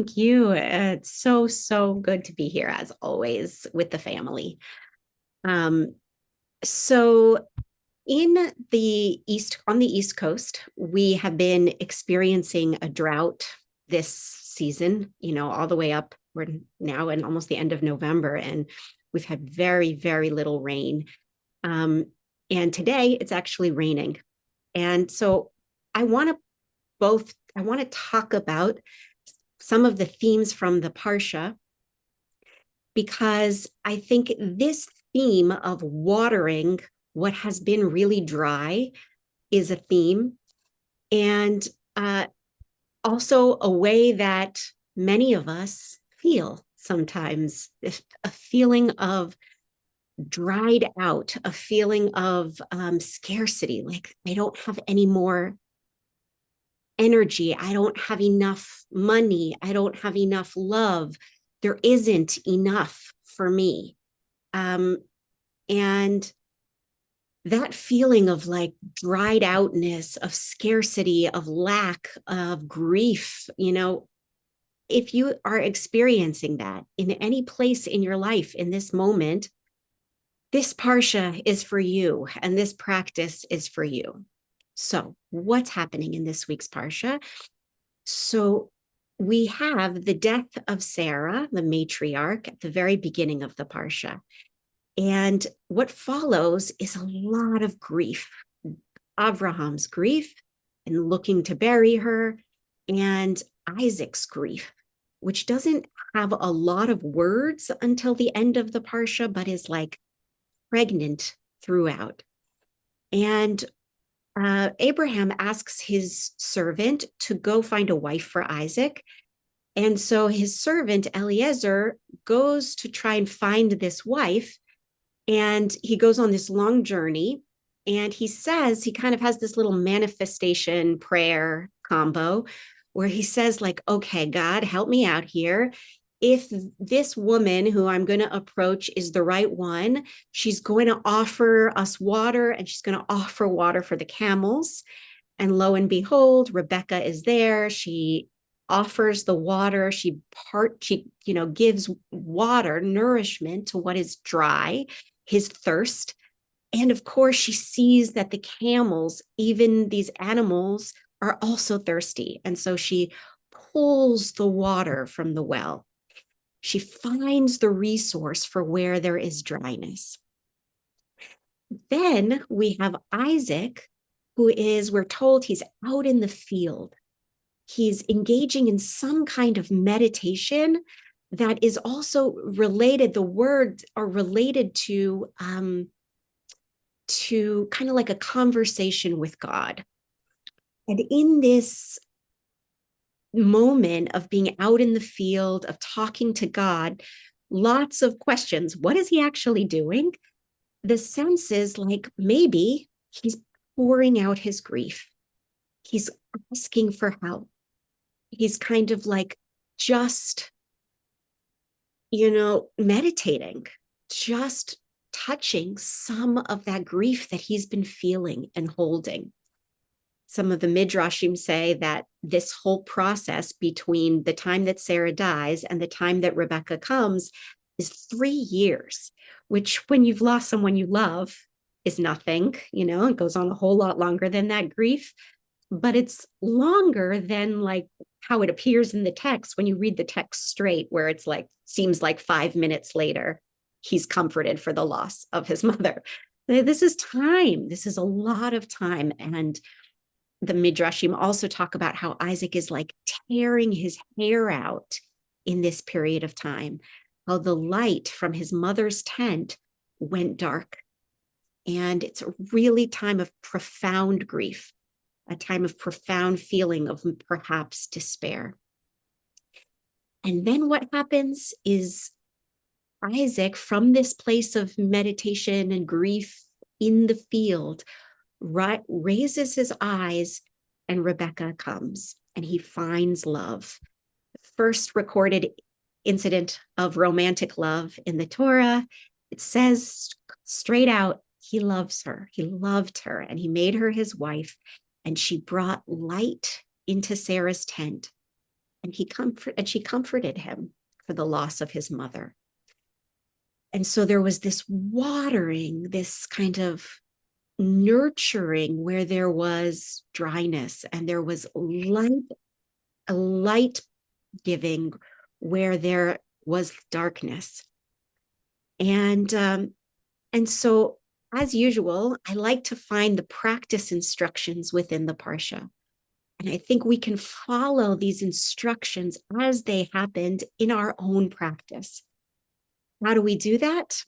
Thank you. It's so good to be here as always with the family. Um, so in on the East Coast, we have been experiencing a drought this season, all the way up. We're now in almost the end of November, and we've had very little rain. Um, and today it's actually raining. And so I want to I want to talk about some of the themes from the Parsha because I think this theme of watering what has been really dry is a theme, and also a way that many of us feel sometimes, a feeling of dried out, a feeling of scarcity, like I don't have any more energy, I don't have enough money, I don't have enough love, there isn't enough for me. Um, and that feeling of like dried outness, of scarcity, of lack, of grief, if you are experiencing that in any place in your life in this moment, this Parsha is for you and this practice is for you. So, what's happening in this week's Parsha? So, we have the death of Sarah, the matriarch, at the very beginning of the Parsha. And what follows is a lot of grief. Abraham's grief and looking to bury her, and Isaac's grief, which doesn't have a lot of words until the end of the Parsha, but is like pregnant throughout. And Abraham asks his servant to go find a wife for Isaac. And so his servant Eliezer goes to try and find this wife. And he goes on this long journey. And he says, he kind of has this little manifestation prayer combo where he says, like, okay, God, help me out here. If this woman who I'm going to approach is the right one, she's going to offer us water and she's going to offer water for the camels. And lo and behold, Rebecca is there. She offers the water. She gives water, nourishment to what is dry, his thirst. And of course, she sees that the camels, even these animals, are also thirsty. And so she pulls the water from the well. She finds the resource for where there is dryness. Then we have Isaac, we're told he's out in the field. He's engaging in some kind of meditation that is also related, the words are related to kind of like a conversation with God. And in this moment of being out in the field, of talking to God, lots of questions. What is he actually doing? The sense is like maybe he's pouring out his grief. He's asking for help. He's kind of like just, meditating, just touching some of that grief that he's been feeling and holding. Some of the midrashim say that this whole process between the time that Sarah dies and the time that Rebecca comes is 3 years, which when you've lost someone you love is nothing, it goes on a whole lot longer than that grief, but it's longer than like how it appears in the text when you read the text straight, where it's like, seems like 5 minutes later, he's comforted for the loss of his mother. This is time. This is a lot of time. And the Midrashim also talk about how Isaac is like tearing his hair out in this period of time, how the light from his mother's tent went dark. And it's a really time of profound grief, a time of profound feeling of perhaps despair. And then what happens is Isaac, from this place of meditation and grief in the field, raises his eyes, and Rebecca comes and he finds love. The first recorded incident of romantic love in the Torah, it says straight out, he loves her. He loved her and he made her his wife, and she brought light into Sarah's tent. and she comforted him for the loss of his mother. And so there was this watering, this kind of nurturing where there was dryness, and there was a light giving where there was darkness. And so, as usual, I like to find the practice instructions within the Parsha. And I think we can follow these instructions as they happened in our own practice. How do we do that?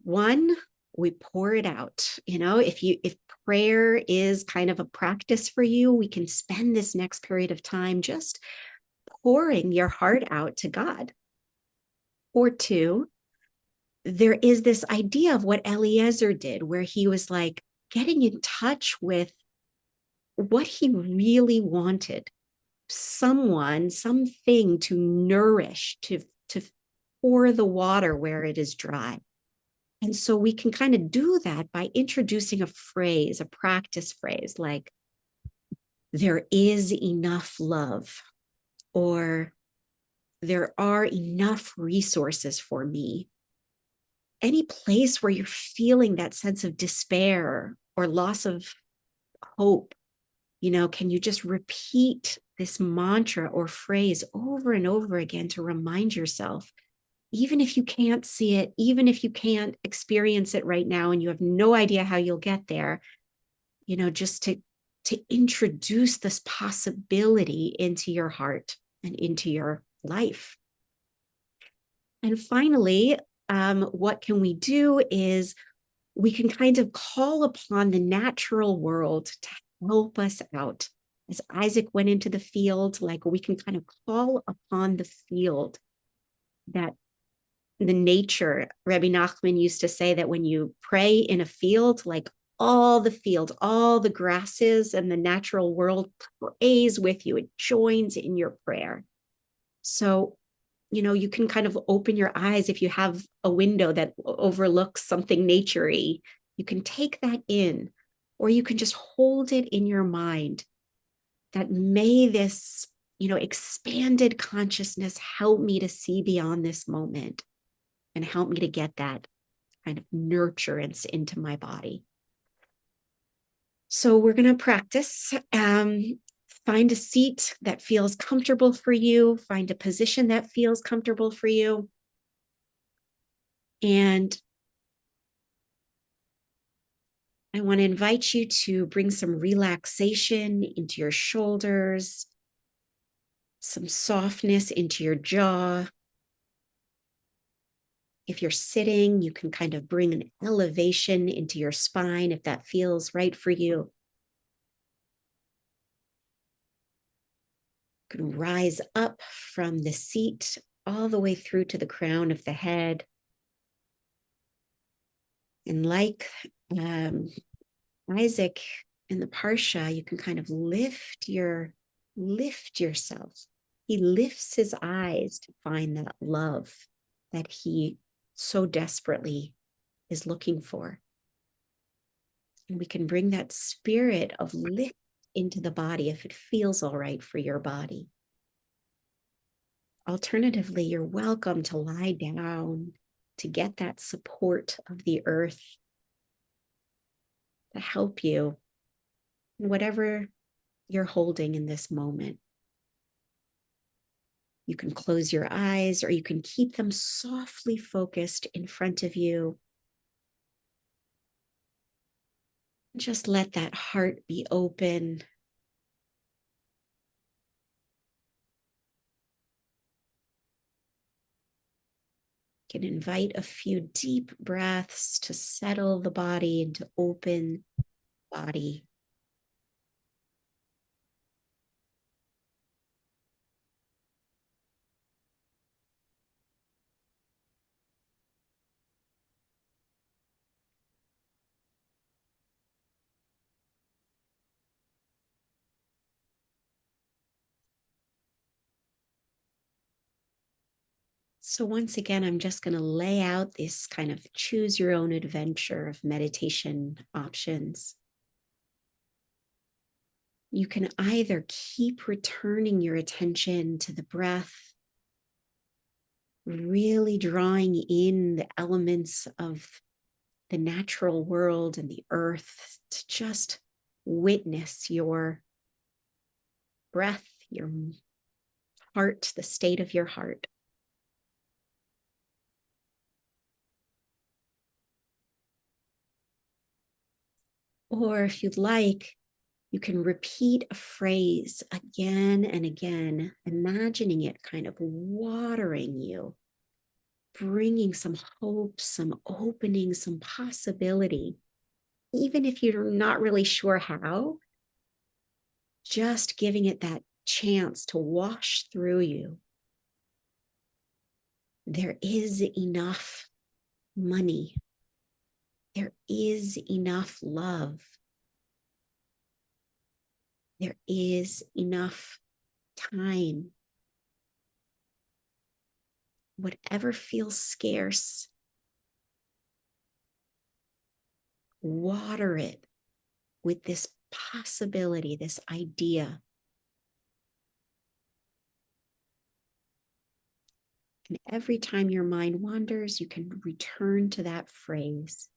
One, we pour it out. If prayer is kind of a practice for you, we can spend this next period of time just pouring your heart out to God. Or two, there is this idea of what Eliezer did, where he was like getting in touch with what he really wanted, something to nourish, to pour the water where it is dry. And so we can kind of do that by introducing a phrase, a practice phrase like, there is enough love, or there are enough resources for me. Any place where you're feeling that sense of despair or loss of hope, can you just repeat this mantra or phrase over and over again to remind yourself, even if you can't see it, even if you can't experience it right now and you have no idea how you'll get there, just to introduce this possibility into your heart and into your life. And finally, what can we do is we can kind of call upon the natural world to help us out. As Isaac went into the field, like we can kind of call upon the field, that the nature. Rabbi Nachman used to say that when you pray in a field, like all the field, all the grasses and the natural world prays with you. It joins in your prayer. So, you can kind of open your eyes if you have a window that overlooks something naturey. You can take that in, or you can just hold it in your mind that may this, expanded consciousness help me to see beyond this moment and help me to get that kind of nurturance into my body. So we're going to practice. Find a seat that feels comfortable for you. Find a position that feels comfortable for you. And I want to invite you to bring some relaxation into your shoulders, some softness into your jaw. If you're sitting, you can kind of bring an elevation into your spine if that feels right for you. You can rise up from the seat all the way through to the crown of the head. And like Isaac in the Parsha, you can kind of lift yourself. He lifts his eyes to find that love that he so desperately is looking for. And we can bring that spirit of lift into the body if it feels all right for your body. Alternatively, you're welcome to lie down to get that support of the earth to help you in whatever you're holding in this moment. You can close your eyes, or you can keep them softly focused in front of you. Just let that heart be open. You can invite a few deep breaths to settle the body and to open the body. So once again, I'm just going to lay out this kind of choose your own adventure of meditation options. you can either keep returning your attention to the breath, really drawing in the elements of the natural world and the earth to just witness your breath, your heart, the state of your heart. Or if you'd like, you can repeat a phrase again and again, imagining it kind of watering you, bringing some hope, some opening, some possibility. Even if you're not really sure how, just giving it that chance to wash through you. There is enough money. There is enough love. There is enough time. Whatever feels scarce, water it with this possibility, this idea. And every time your mind wanders, you can return to that phrase,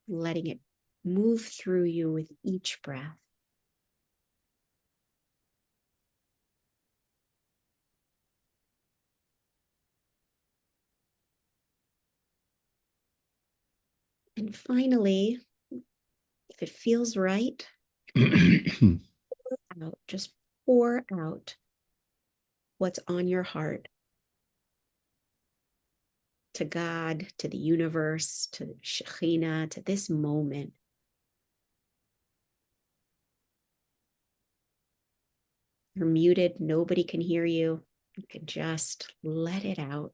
letting it move through you with each breath. And finally, if it feels right, just pour out what's on your heart to God, to the universe, to Shekhinah, to this moment. You're muted. Nobody can hear you. You can just let it out.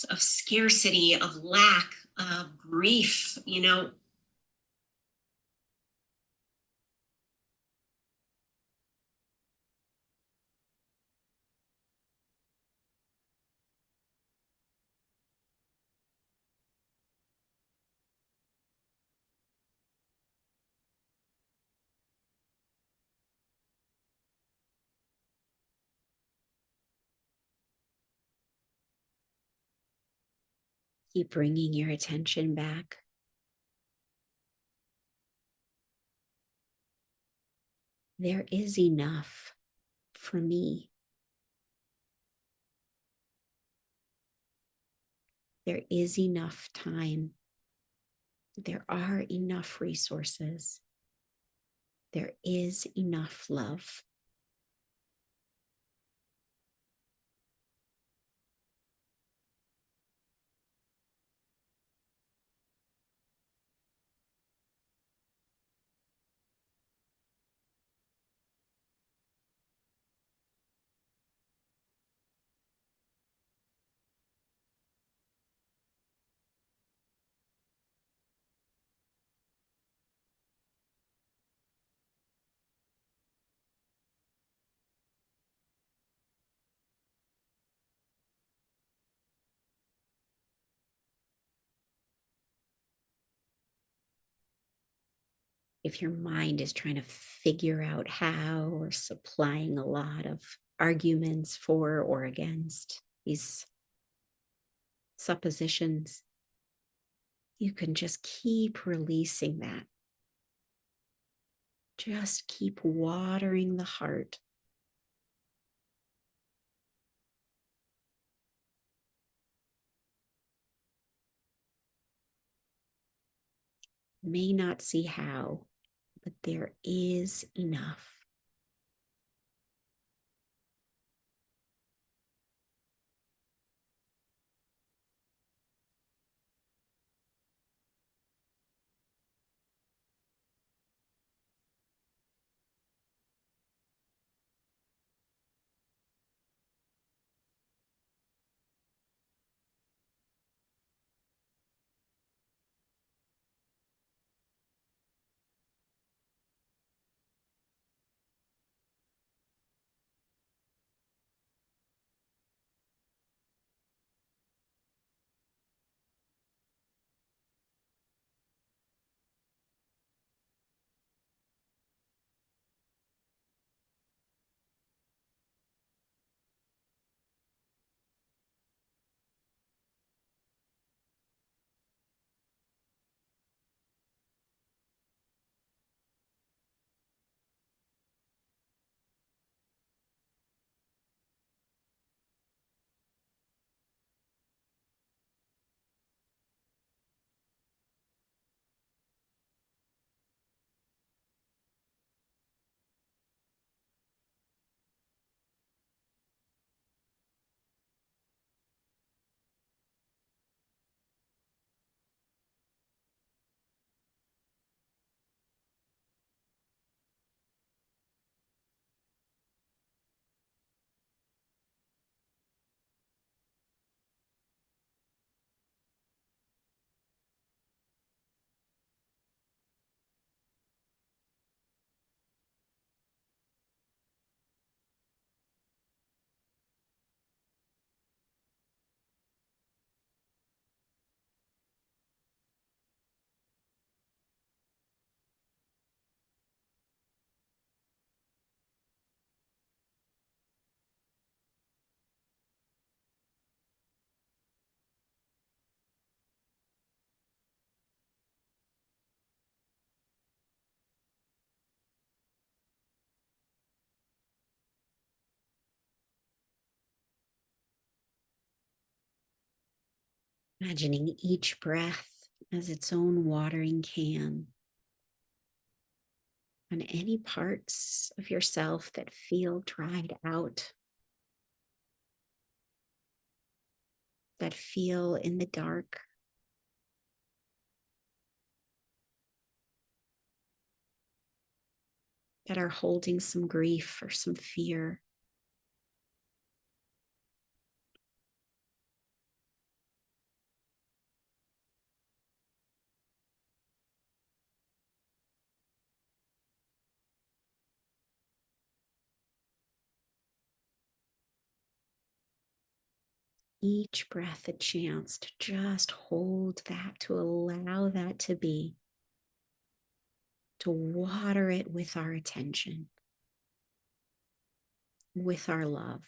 of scarcity, of lack, of grief, keep bringing your attention back. There is enough for me. There is enough time. There are enough resources. There is enough love. If your mind is trying to figure out how, or supplying a lot of arguments for or against these suppositions, you can just keep releasing that. Just keep watering the heart. May not see how, but there is enough. Imagining each breath as its own watering can on any parts of yourself that feel dried out, that feel in the dark. That are holding some grief or some fear. each breath a chance to just hold that, to allow that to be, to water it with our attention, with our love.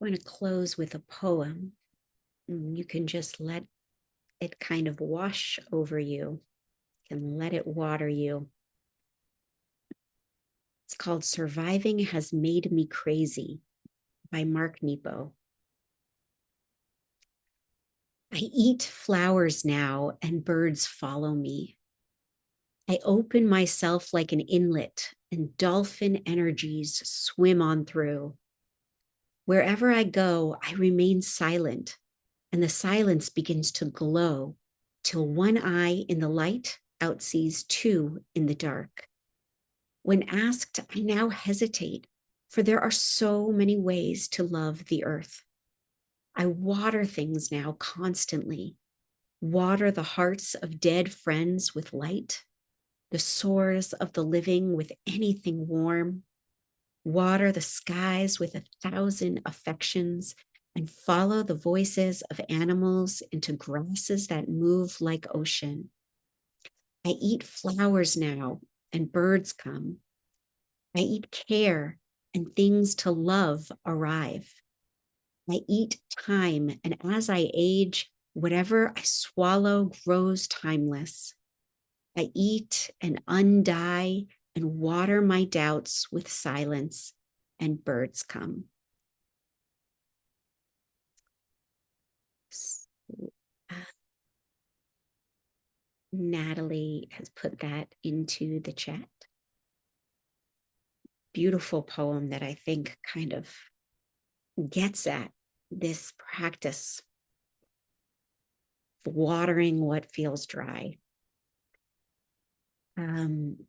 I'm going to close with a poem. You can just let it kind of wash over you. You can let it water you. It's called Surviving Has Made Me Crazy by Mark Nepo. I eat flowers now and birds follow me. I open myself like an inlet and dolphin energies swim on through. Wherever I go, I remain silent, and the silence begins to glow till one eye in the light outsees two in the dark. When asked, I now hesitate, for there are so many ways to love the earth. I water things now constantly, water the hearts of dead friends with light, the sores of the living with anything warm, water the skies with 1,000 affections, and follow the voices of animals into grasses that move like ocean. I eat flowers now, and birds come. I eat care, and things to love arrive. I eat time, and as I age, whatever I swallow grows timeless. I eat and undie and water my doubts with silence, and birds come. Natalie has put that into the chat. Beautiful poem that I think kind of gets at this practice of watering what feels dry.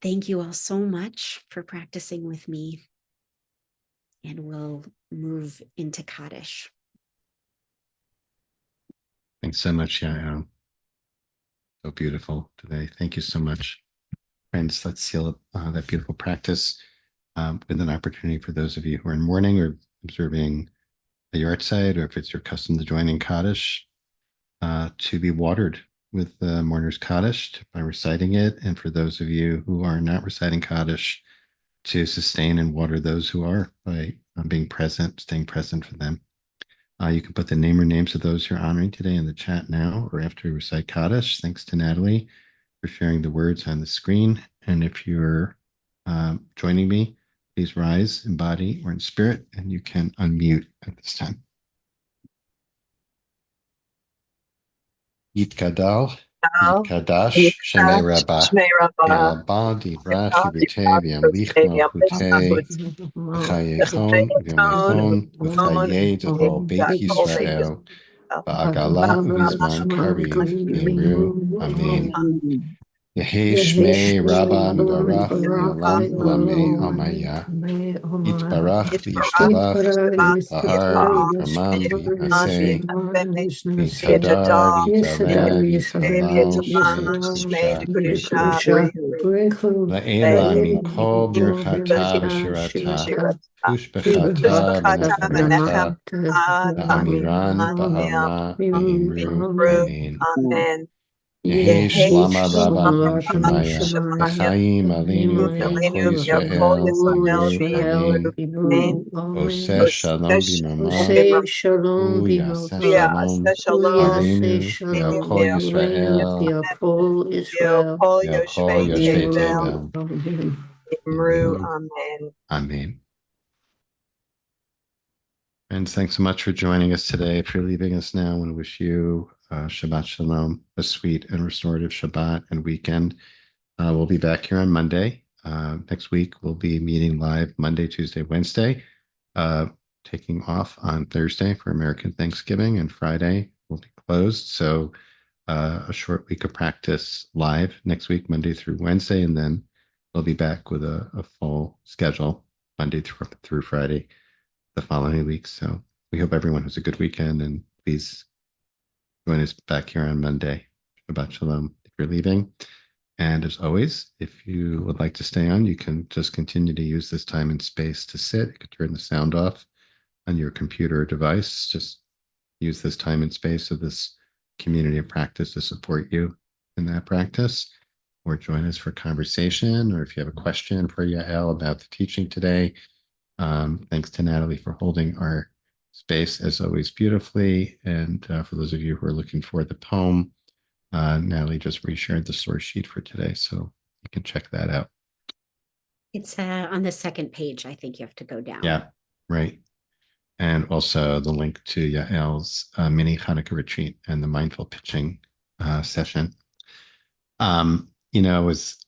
Thank you all so much for practicing with me, and we'll move into Kaddish. Thanks so much, Yael. So beautiful today. Thank you so much. Friends, let's seal that beautiful practice with an opportunity for those of you who are in mourning or observing the yard site, or if it's your custom to join in Kaddish, to be watered with the mourner's Kaddish by reciting it. And for those of you who are not reciting Kaddish, to sustain and water those who are by being present, staying present for them. You can put the name or names of those you're honoring today in the chat now or after we recite Kaddish. Thanks to Natalie for sharing the words on the screen. And if you're joining me, please rise in body or in spirit, and you can unmute at this time. Yitkadal, Yitkadash, Shemei Rabbah, Elabah, Divrach, Yivite, V'yamlich Malchutei, V'chayechon, V'yomechon, V'chayei D'chol Beit Yisrael, Ba'agala Uvizman Kariv, V'yimru, Amen. Yehi Shmei Rabba Mevarach, V'olam Olamei Almaya, Yitbarach, V'yishtabach, V'yitahar, V'yikramam, V'yinaseh, V'yitadar, V'yitare, V'yithalal, Shmei Kedusha, V'yikra. La'ela min kol birchata v'shirata, Tushbechata v'nechamata, La'amiran ba'alma v'yimru. Amen. Amen. Yehi Yehi Shlama Rabba Shalom Bim Rabbi Shemaya. Shemaya. Lechaim Alenu Himalenu V'Alkol Yalkol Yisrael Yisrael Imru Israel Amen. Bimru. Amen. Oseh Shalom Bimama. Ose Shalom Hu Yaseh Bimota. Shalom Uyase Alenu Shalom V'Alkol Aleinu Yisrael. V'Yakol Israel. V'Alkol Yoshvei Imru. Tevel. Amen. Imru. Amen. And thanks so much for joining us today. If you're leaving us now, I want to wish you Shabbat Shalom, a sweet and restorative Shabbat and weekend. We'll be back here on Monday. Next week, we'll be meeting live Monday, Tuesday, Wednesday, taking off on Thursday for American Thanksgiving, and Friday will be closed. So a short week of practice live next week, Monday through Wednesday, and then we'll be back with a full schedule Monday through Friday the following week. So we hope everyone has a good weekend, and please join us back here on Monday. Shabbat Shalom if you're leaving. And as always, if you would like to stay on, you can just continue to use this time and space to sit. You can turn the sound off on your computer or device. Just use this time and space of this community of practice to support you in that practice, or join us for conversation. Or if you have a question for Yael about the teaching today, thanks to Natalie for holding our space as always beautifully. And for those of you who are looking for the poem, Natalie just reshared the source sheet for today, so you can check that out. It's on the second page. I think you have to go down. Yeah, right. And also the link to Yael's mini Hanukkah retreat and the mindful pitching session. It was,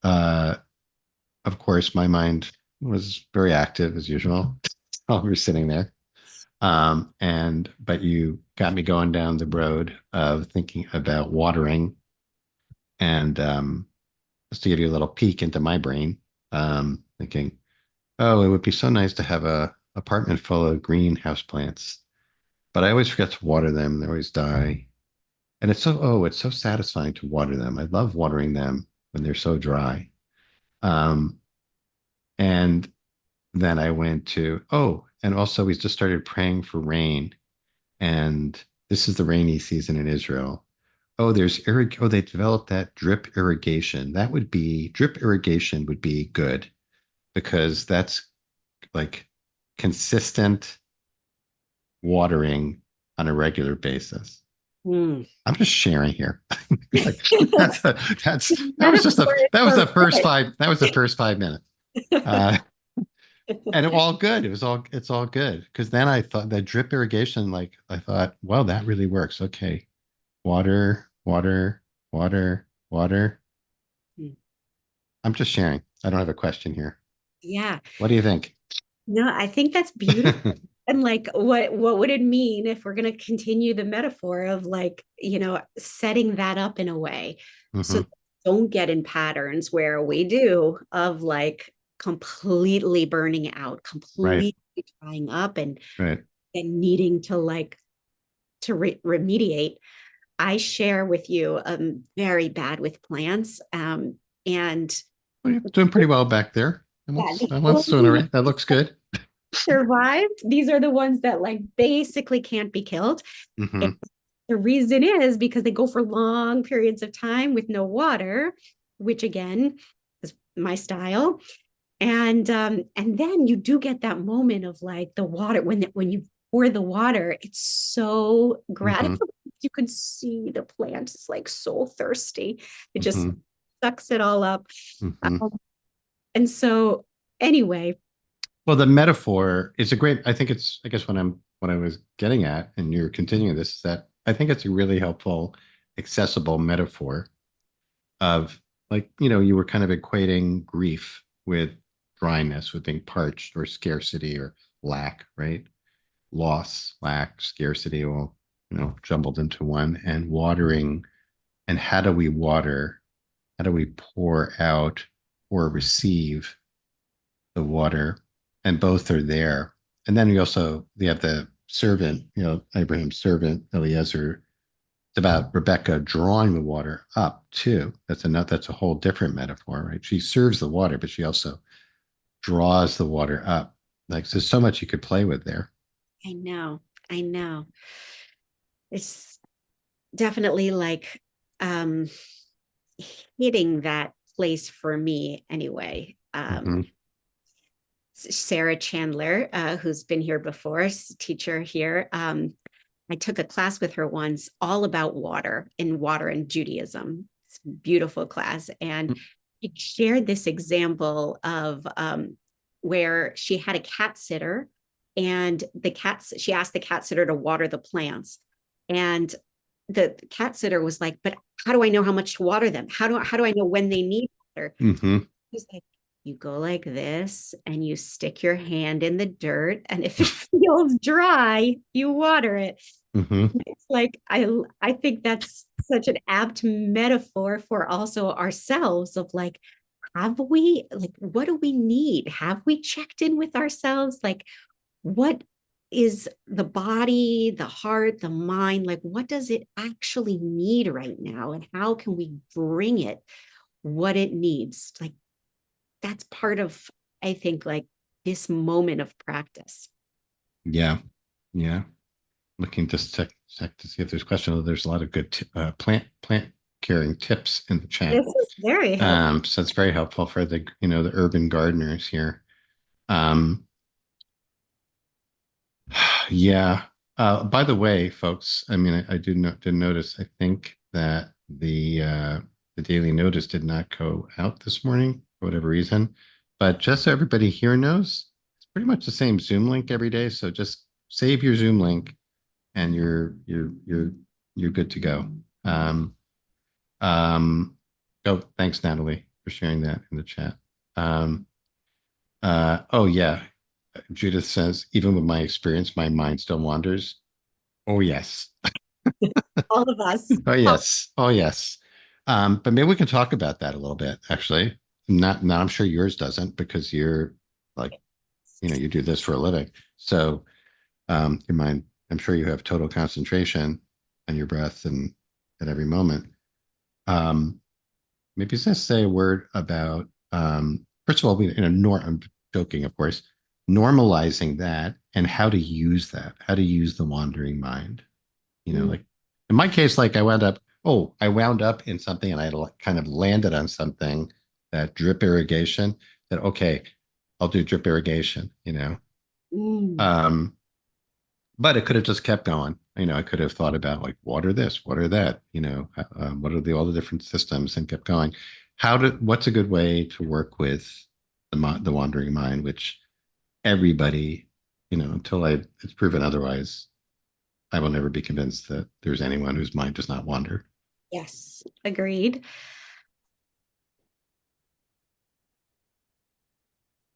of course, my mind was very active as usual while we were sitting there. But you got me going down the road of thinking about watering, and just to give you a little peek into my brain, thinking, oh, it would be so nice to have a apartment full of greenhouse plants, but I always forget to water them. They always die. And it's so satisfying to water them. I love watering them when they're so dry. Um, and then I went to, and also we just started praying for rain. And this is the rainy season in Israel. They developed that drip irrigation. Drip irrigation would be good because that's like consistent watering on a regular basis. Mm. I'm just sharing here. Like, that's a, that was the first 5 minutes. Uh, and it's all good. Because then I thought that drip irrigation, like I thought, well, that really works. Okay. Water, water, water, water. Mm. I'm just sharing. I don't have a question here. Yeah. What do you think? No, I think that's beautiful. And like what would it mean if we're going to continue the metaphor of like, setting that up in a way so Hmm. don't get in patterns where we do of like completely burning out, Right, completely drying up right. and needing to like to remediate. I share with you very bad with plants. And Well, you're doing pretty well back there. yeah, That one's doing all right. That looks good. survived. These are the ones that like basically can't be killed. And Hmm. the reason is because they go for long periods of time with no water, which again is my style. And then you do get that moment of like the water when you pour the water, it's so Hmm. gratifying. You can see the plant is like so thirsty. It just Hmm. sucks it all up. Hmm. Um, and so anyway, Well, the metaphor is a great, I think I guess what I was getting at, and you're continuing this, is that I think it's a really helpful, accessible metaphor of like, you were kind of equating grief with dryness, with being parched or scarcity or lack, right? Loss, lack, scarcity, all, jumbled into one, and watering. And how do we water? How do we pour out or receive the water? And both are there. And then we have the servant, Abraham's servant, Eliezer. It's about Rebecca drawing the water up too. That's a whole different metaphor, right? She serves the water, but she also draws the water up. Like there's so much you could play with there. I know, I know. It's definitely like hitting that place for me anyway. Sarah Chandler, who's been here before, teacher here. I took a class with her once all about water and Judaism. It's a beautiful class. And she shared this example of where she had a cat sitter and she asked the cat sitter to water the plants. And the cat sitter was like, but how do I know how much to water them? How do I know when they need water? She's like, you go like this and you stick your hand in the dirt, and if it feels dry, you water it. It's like I think that's such an apt metaphor for also ourselves of like, what do we need? Have we checked in with ourselves? Like, what is the body, the heart, the mind, like what does it actually need right now? And how can we bring it what it needs? Like that's part of, I think, like this moment of practice. Yeah. Looking to check to see if there's questions. There's a lot of good plant caring tips in the chat. This is very helpful. So it's very helpful for the the urban gardeners here. Yeah. By the way, folks, I mean, I did notice. I think that the daily notice did not go out this morning for whatever reason. But just so everybody here knows, it's pretty much the same Zoom link every day. So just save your Zoom link, and you're good to go. Oh, thanks, Natalie, for sharing that in the chat. Oh yeah. Judith says, even with my experience, my mind still wanders. Oh, yes. All of us. Oh, yes. Oh, yes. But maybe we can talk about that a little bit, actually. Not, I'm sure yours doesn't because you're like, you do this for a living. So your mind, I'm sure you have total concentration on your breath and at every moment. Maybe just say a word about, first of all, I'm joking, of course, normalizing that and how to use that, how to use the wandering mind. Like in my case, like I wound up in something and I kind of landed on something that drip irrigation that, okay, I'll do drip irrigation, but it could have just kept going. I could have thought about like water this, water that, what are all the different systems and kept going. What's a good way to work with the wandering mind, which everybody, until it's proven otherwise, I will never be convinced that there's anyone whose mind does not wander. Yes, agreed.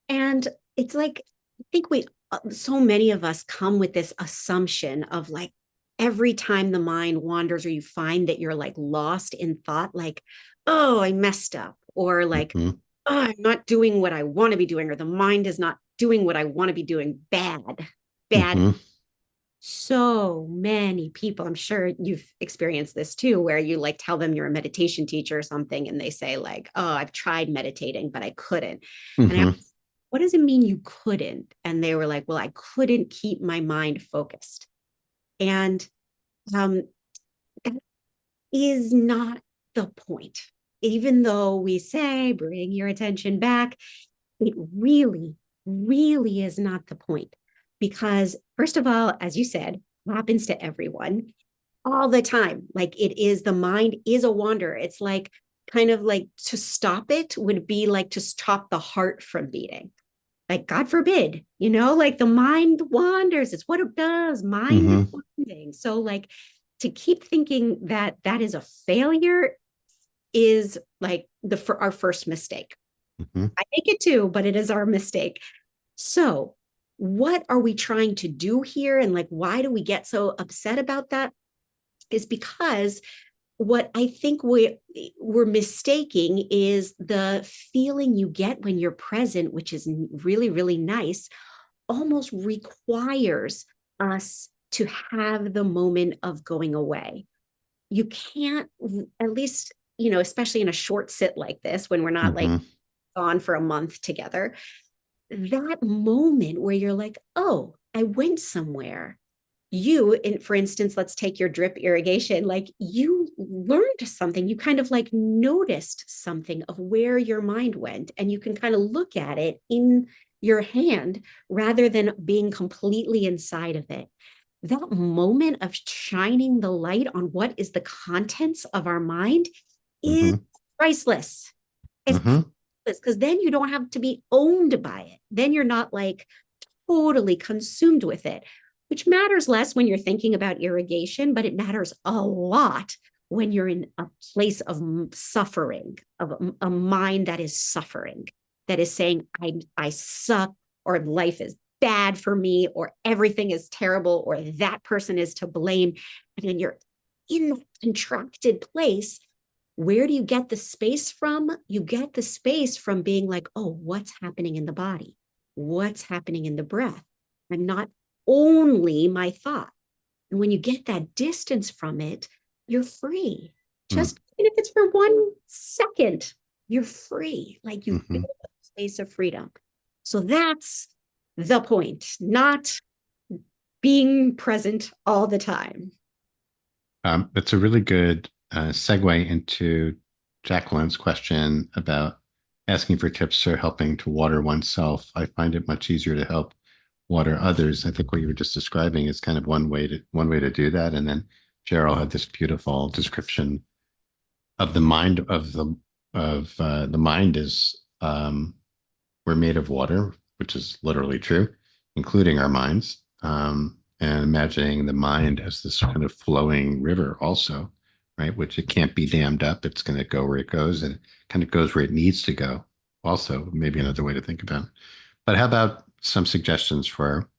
And it's like, I think so many of us come with this assumption of like, every time the mind wanders or you find that you're like lost in thought, like, oh, I messed up, or like, oh, I'm not doing what I want to be doing, or the mind is not doing what I want to be doing. Bad. So many people, I'm sure you've experienced this too, where you like tell them you're a meditation teacher or something, and they say, like, oh, I've tried meditating, but I couldn't. And I asked, what does it mean you couldn't? And they were like, well, I couldn't keep my mind focused. And that is not the point. Even though we say, bring your attention back, it really, really is not the point. Because, first of all, as you said, happens to everyone all the time. Like the mind is a wanderer. It's like kind of like to stop it would be like to stop the heart from beating. Like, God forbid, like the mind wanders. It's what it does. Mind is wandering. So, like, to keep thinking that that is a failure is like our first mistake. I make it too, but it is our mistake. So, what are we trying to do here? And like, why do we get so upset about that? Is because what I think we're mistaking is the feeling you get when you're present, which is really, really nice, almost requires us to have the moment of going away. You can't, at least, especially in a short sit like this, when we're not like gone for a month together, that moment where you're like, oh, I went somewhere. for instance, let's take your drip irrigation, like you learned something, you kind of like noticed something of where your mind went, and you can kind of look at it in your hand rather than being completely inside of it. That moment of shining the light on what is the contents of our mind is Mm-hmm. priceless. It's Mm-hmm. priceless because then you don't have to be owned by it. Then you're not like totally consumed with it, which matters less when you're thinking about irrigation, but it matters a lot when you're in a place of suffering, of a mind that is suffering, that is saying, I suck, or life is bad for me, or everything is terrible, or that person is to blame. And then you're in that contracted place. Where do you get the space from? You get the space from being like, oh, what's happening in the body? What's happening in the breath? I'm not only my thought. And when you get that distance from it, you're free. Just even if it's for 1 second, you're free. Like you Mm-hmm. feel a space of freedom. So that's the point, not being present all the time. It's a really good segue into Jacqueline's question about asking for tips for helping to water oneself. I find it much easier to help water others. I think what you were just describing is kind of one way to do that. And then Gerald had this beautiful description of the mind of the mind is we're made of water, which is literally true, including our minds. And imagining the mind as this kind of flowing river, also, right? Which it can't be dammed up. It's going to go where it goes, and it kind of goes where it needs to go. Also, maybe another way to think about it. But how about some suggestions for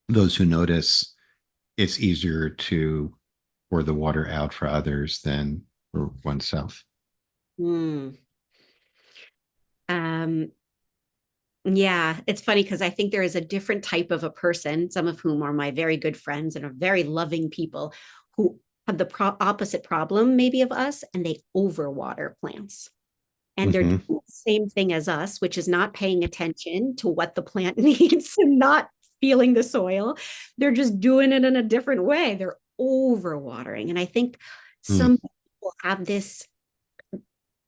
those who notice it's easier to pour the water out for others than for oneself? Mm. Um, Yeah, it's funny because I think there is a different type of a person, some of whom are my very good friends and are very loving people who have the opposite problem, maybe of us, and they overwater plants. And they're doing Mm-hmm. the same thing as us, which is not paying attention to what the plant needs and not feeling the soil. They're just doing it in a different way. They're overwatering. And I think some people have this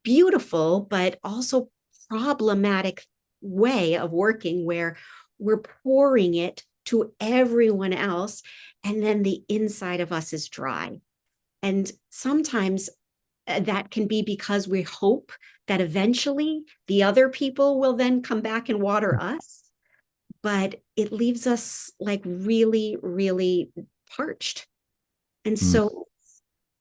beautiful, but also problematic way of working where we're pouring it to everyone else. And then the inside of us is dry. And sometimes that can be because we hope that eventually the other people will then come back and water us. But it leaves us like really, really parched. And Mm-hmm. so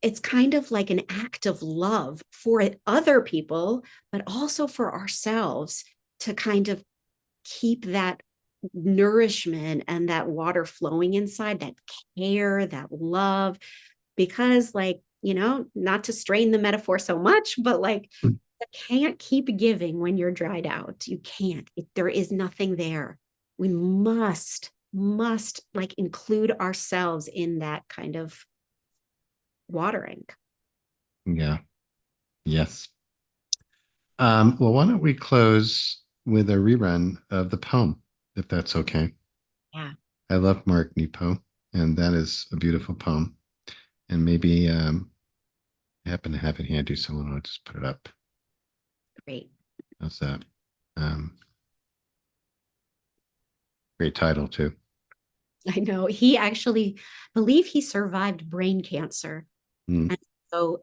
it's kind of like an act of love for other people, but also for ourselves to kind of keep that nourishment and that water flowing inside, that care, that love. Because, like, not to strain the metaphor so much, but like, you can't keep giving when you're dried out. You can't. There is nothing there. We must like include ourselves in that kind of watering. Yeah. Yes. Well, why don't we close with a rerun of the poem, if that's okay? Yeah. I love Mark Nepo, and that is a beautiful poem. And maybe I happen to have it handy, so I'll just put it up. Great. How's that? Um, Great title too. I know he actually believe he survived brain cancer. Mm, And so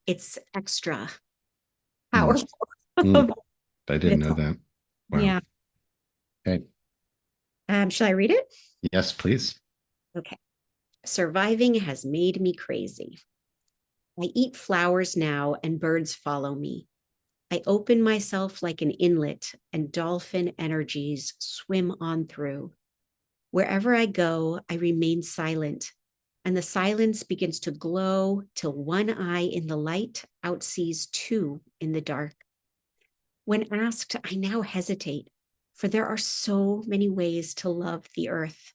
it's extra mm, powerful. mm. I didn't This, know that. Wow. yeah. Okay. Shall I read it? Yes, please. Okay. Surviving has made me crazy. I eat flowers now and birds follow me. I open myself like an inlet and dolphin energies swim on through. Wherever I go, I remain silent, and the silence begins to glow till one eye in the light outsees two in the dark. When asked, I now hesitate, for there are so many ways to love the earth.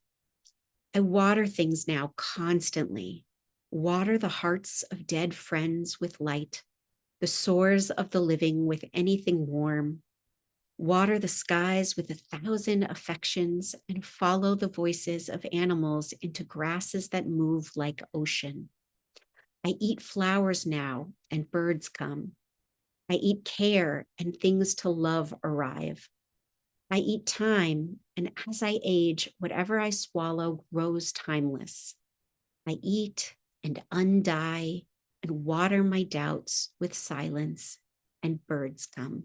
I water things now constantly, water the hearts of dead friends with light, the sores of the living with anything warm. Water the skies with 1,000 affections and follow the voices of animals into grasses that move like ocean. I eat flowers now and birds come. I eat care and things to love arrive. I eat time, and as I age, whatever I swallow grows timeless. I eat and undie and water my doubts with silence, and birds come.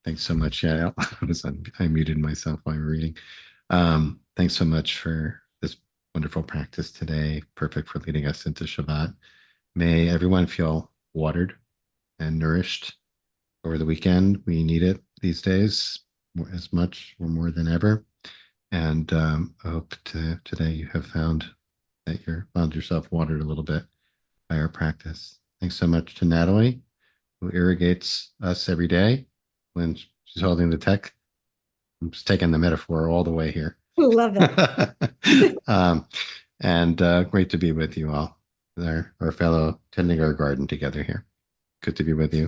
Thanks so much. Yeah, I muted myself while you were reading. Thanks so much for this wonderful practice today. Perfect for leading us into Shabbat. May everyone feel watered and nourished over the weekend. We need it these days as much or more than ever. And I hope today you have found yourself watered a little bit by our practice. Thanks so much to Natalie, who irrigates us every day when she's holding the tech. I'm just taking the metaphor all the way here. Love it. And great to be with you all, our fellow tending our garden together here. Good to be with you.